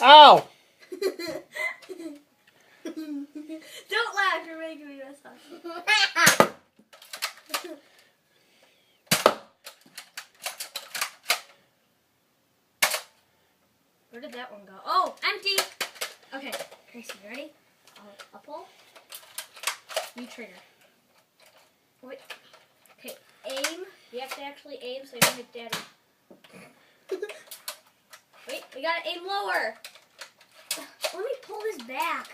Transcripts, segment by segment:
Ow! Don't laugh, you're making me mess up. Where did that one go? Oh, empty! Okay, Gracie, you ready? I'll pull. You trigger. Wait. Okay, aim. You have to actually aim so you don't hit Daddy. Wait, we gotta aim lower. Let me pull this back.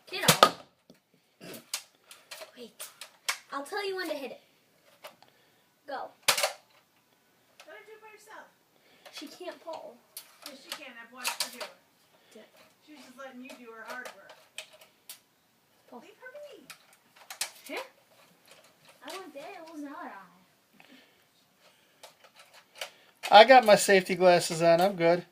Kiddo. Wait. I'll tell you when to hit it. Go. Let her do it by herself. She can't pull. Yes, she can. I've watched her do it. She's just letting you do her hard work. Pull. Leave her be. Huh? I want that. It was not eye. I got my safety glasses on. I'm good.